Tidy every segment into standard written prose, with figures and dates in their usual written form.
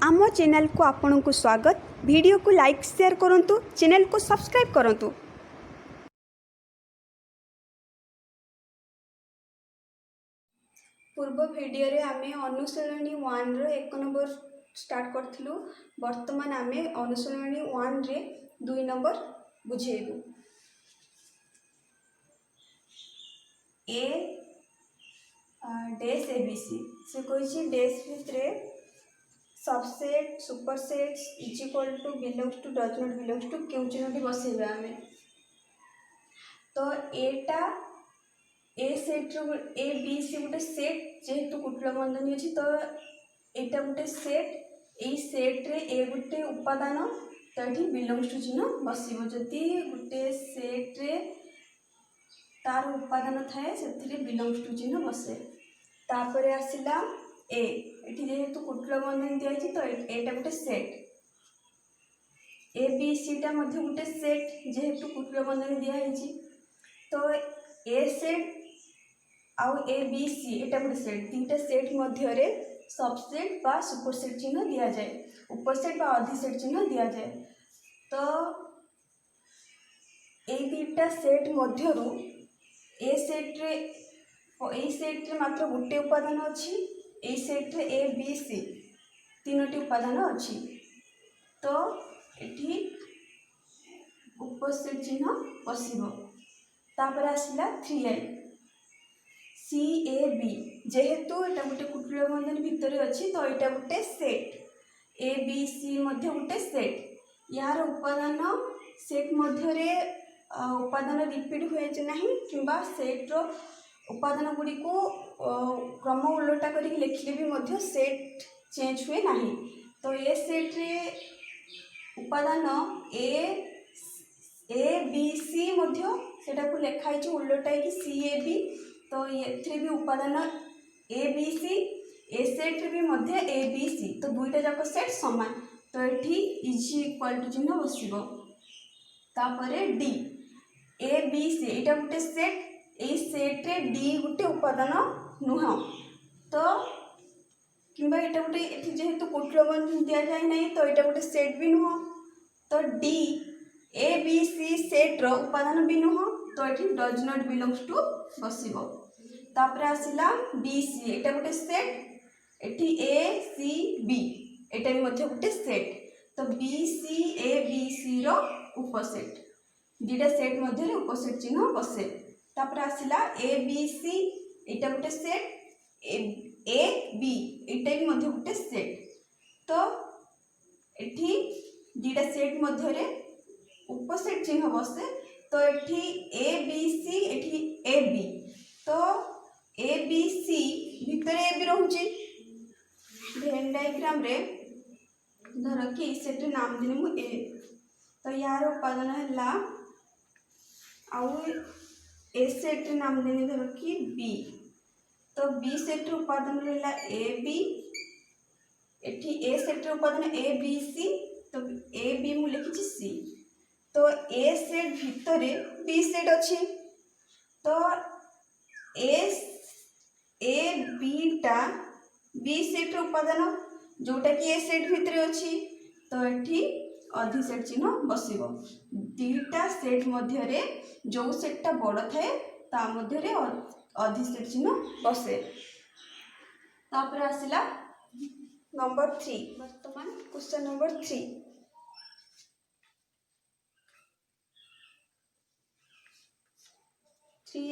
आम चैनल को आपण को स्वागत। वीडियो को लाइक शेयर करंतु, चैनल को सब्सक्राइब करंतु। पूर्व वीडियो रे आमे अनुसरणी 1 रो 1 नंबर स्टार्ट करथिलु। वर्तमान आमे अनुसरणी 1 रे 2 नंबर बुझेबु। ए डेस एबीसी से कहिछि डेस भितरे subset superset is equal to belongs to does not belongs to क्यों चिन्हटी बसेबा आमे। तो एटा ए सेट रो ए बी सी गोटे सेट जेहेतु कुटल बंधनी अछि तो एटा गोटे सेट ए सेट रे ए गोटे उपादान तो एठी बिलोंग्स टू चिन्ह बसिबो। जदि गोटे सेट रे तार उपादान थाए सेथिरे बिलोंग्स टू चिन्ह बसे। तापरे आसिला ए एठी जेहेतु कुटल बंधन दिया तो एटा गोटे सेट ए बी सी टा मध्ये गोटे सेट जेहेतु कुटल बंधन दिया तो ए सेट आउ ए बी सी एटा गोटे सेट तीनटा सेट मध्य रे सबसेट बा सुपरसेट चिन्ह दिया जाए, उपसेट बा अधिसेट चिन्ह दिया जाए। तो ए दुईटा सेट मध्यरु ए सेट रे मात्र गोटे उपादान अछि, ए सेट रे ए बी सी तीनोटी उपादान अछि। तो एठी उपसेट चिन्ह बसिबो। तापर आसिला 3i सी ए बी जेहेतु एटा गोटे कुटुल बंधन भितर अछि तो एटा गोटे सेट ए बी सी मध्य गोटे सेट यार उपादान सेट मध्य रे उपादान रिपीट हुए जे नाही किंबा सेट रो उपादान गुडी को क्रम उलटा करी लिखले भी मध्य सेट चेंज हुए नाही। तो ए सेट रे उपादान ए बी सी मध्य सेटा को लेखाई छि उलटा कि सी ए बी। तो ये भी उपादान ए बी सी ए सेट रे भी मध्य ए बी सी तो दुईटा जाक सेट समान तो एठी इज इक्वल टू चिन्ह बसिबो। तापरे डी ए बी सी एटा गोटे सेट ए सेट रे डी गोटे उपादान नुह तो किंबा एटा गोटे एठी जेहेतु कुटल बंधन दिया जाय नै तो एटा गोटे सेट भी नुह तो D A B C set रो उपादान भी नुह तो एठी डज नॉट बिलोंग्स टू बसिबो। तापर आसिला बी सी एटा गोटे सेट एठी ए सी बी एटा भी मध्य गोटे सेट तो बी सी ए बी सी रो उपसेट दुईटा सेट मध्य रे उपसेट चिन्ह बसे। तापर आसिला ए बी सी एटा गोटे सेट ए बी एटा भी मध्य गोटे सेट तो एठी दुईटा सेट मध्य रे उपसेट चिन्ह बसे। तो एठी ए बी सी एठी ए बी तो ए बी सी भितर ए बी रहउची वेन डायग्राम रे धर कि सेट नाम देने मु ए तो यार उपादान हला आउ ए सेट नाम देने धर कि बी तो बी सेट उपादान रहला ए बी एठी ए सेट उपादान ए बी सी तो ए बी मु लिखि सी तो ए सेट भितर बी सेट अछि तो ए बी टा बी सेट उपादान जोटा कि ए सेट भितर अछि तो एठी अधिसेट चिन्ह बसिबो। दुईटा सेट मध्य रे जो सेटटा बड़ थाए ता मध्य रे अधिसेट चिन्ह बसे। तापर आसिला नंबर 3 वर्तमान क्वेश्चन नंबर 3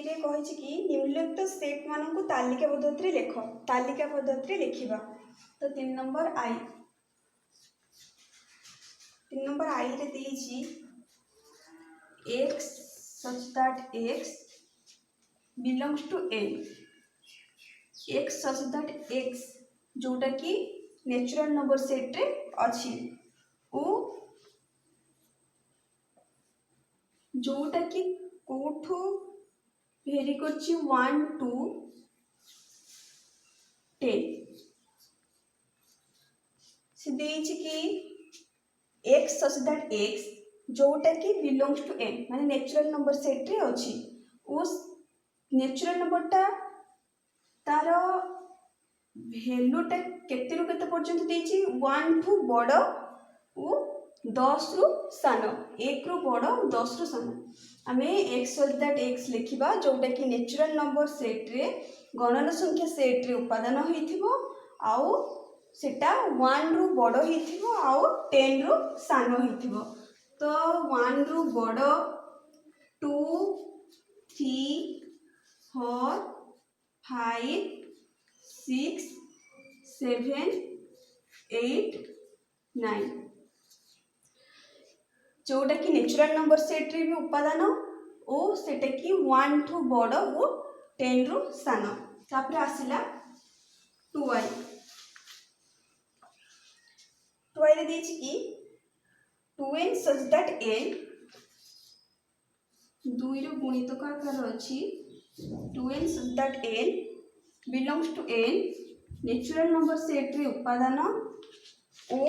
रे कहि कि निम्नलिखित सेट मानक तालिका पद्धति लेख तालिका पद्धति लिखिबा। तो 3 नंबर आई रे देछि x such that x belongs to a x such that x जोटा कि नेचुरल नंबर सेट रे अछि ओ जोटा कि कोठो भेरी करछि 1 टू 10 से देछि कि x such that x जोटा कि बिलोंग्स टू n माने नेचुरल नंबर सेट रे अछि उस नेचुरल नंबर टा तार ଭ୍ୟାଲୁଟା କେତେରୁ କେତେ ପର୍ଯ୍ୟନ୍ତ ଦେଇଛି 1 ଠୁ ବଡ଼ ଓ 10 ରୁ ସାନ, 1 ରୁ ବଡ଼ 10 ରୁ ସାନ। ଆମେ x such that x ଲେଖିବା ଯୋଉଟା କି ନ୍ୟାଚୁରାଲ ନମ୍ବର ସେଟ୍ରେ ଗଣନ ସଂଖ୍ୟା ସେଟ୍ରେ ଉପାଦାନ ହେଇଥିବ ଆଉ ସେଟା 1 ରୁ ବଡ଼ ହେଇଥିବ ଆଉ 10 ରୁ ସାନ ହେଇଥିବ। ତ 1 ରୁ ବଡ଼ 2 3 4 5 6 7 8 9 जोटा कि नेचुरल नंबर सेट रे भी उपादान ओ सेटा कि 1 ठू बड़ ओ 10 रु सान। तापर आसिला 2i रे देछि कि 2n such that n 2 रो गुणितक आकार अछि 2n such that n belongs to n natural number set रे उपादान ओ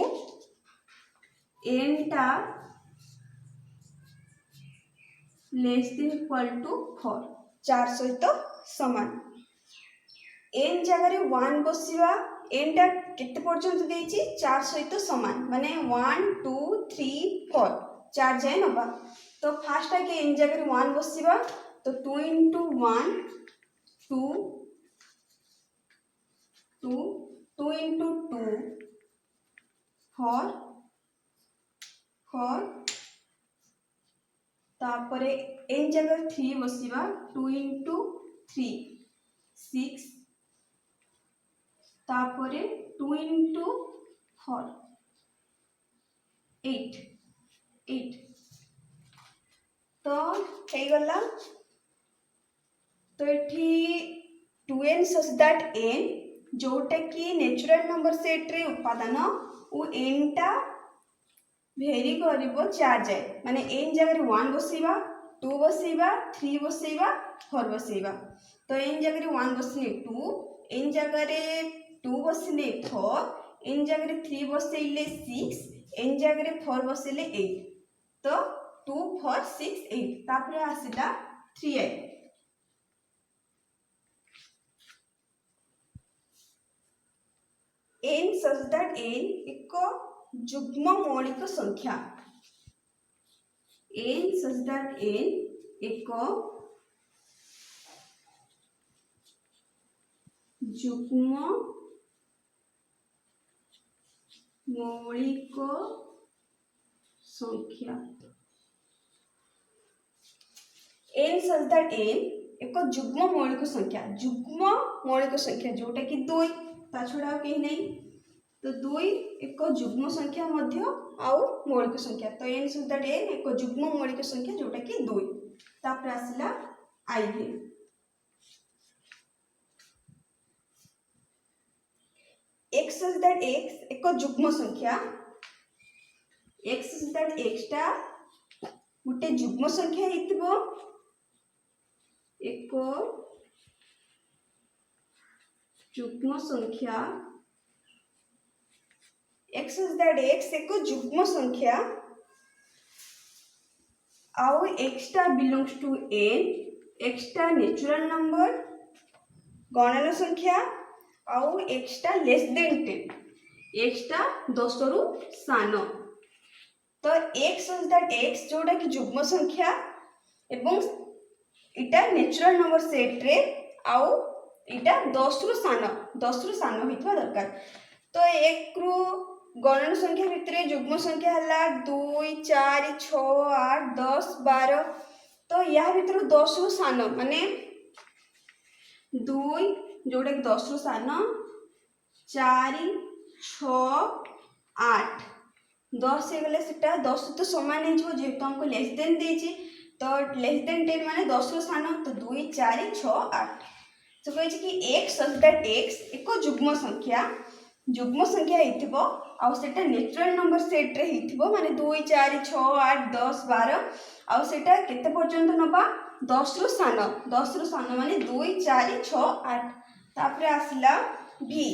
n टा लेस देन इक्वल टू 4 4 सहित समान। n जगह रे 1 बसिवा n टा केते पर्यंत देछि 4 सहित समान माने 1 2 3 4 4 जाय नबा। तो फास्ट आके n जगह रे 1 बसिवा तो 2 into 1 2 2 2 into 2 4 4 तापरे n जगह 3 बसिवा 2 into 3 6 तापरे 2 into 4 8 8 तो हे गला। तो एठी 2n such that n जोटा कि नेचुरल नंबर सेट रे उपादान ओ n टा भेरी करिवो 4 जाय माने n जगह रे 1 बसैबा 2 बसैबा 3 बसैबा 4 बसैबा। तो n जगह रे 1 बसने 2 n जगह रे 2 बसने 4 n जगह रे 3 बसैले 6 n जगह रे 4 बसैले 8 तो 2 4 6 8 तापरे आसिला 3i। n such that n एक जुग्म मौलिक संख्या n such that n एक जुग्म मौलिक संख्या n such that n एक जुग्म मौलिक संख्या जोटा कि 2 ता छुड़ा कहीं नहीं तो 2 एक जुग्म संख्या मध्य आउ मौलिक संख्या। तो n such that n एक जुग्म मौलिक संख्या जोटा कि 2 तापर आसिला i भी। x such that x एक जुग्म संख्या x such that x टा गुटे जुग्म संख्या हितबो एक जुग्म संख्या x such that x एक जुग्म संख्या आउ x टा belongs to n x टा नेचुरल नंबर गणन संख्या आउ x टा लेस देन 10 x टा 10 रु सान। तो x such that x जोटा कि जुग्म संख्या एवं इटा नेचुरल नंबर सेट रे आउ इटा 10 रु सान होइतबा दरकार। तो एक रु गणन संख्या भितरे जुग्म संख्या हला 2 4 6 8 10 12 तो या भितर 10 रु सान माने 2 जोटा कि 10 रु सान 4 6 8 10 हे गले सेटा 10 तो समान हे जो जेतो हमको लेस देन देछि तो लेस देन 10 माने 10 रु सान तो 2 4 6 8 तो कहै कि x such that x एक जुग्म संख्या हेतिबो आ सेटा नेचुरल नंबर सेट रे हेतिबो माने 2 4 6 8 10 12 आ सेटा केते पर्यंत नबा 10 रु सान माने 2 4 6 8 तापरे आसिला v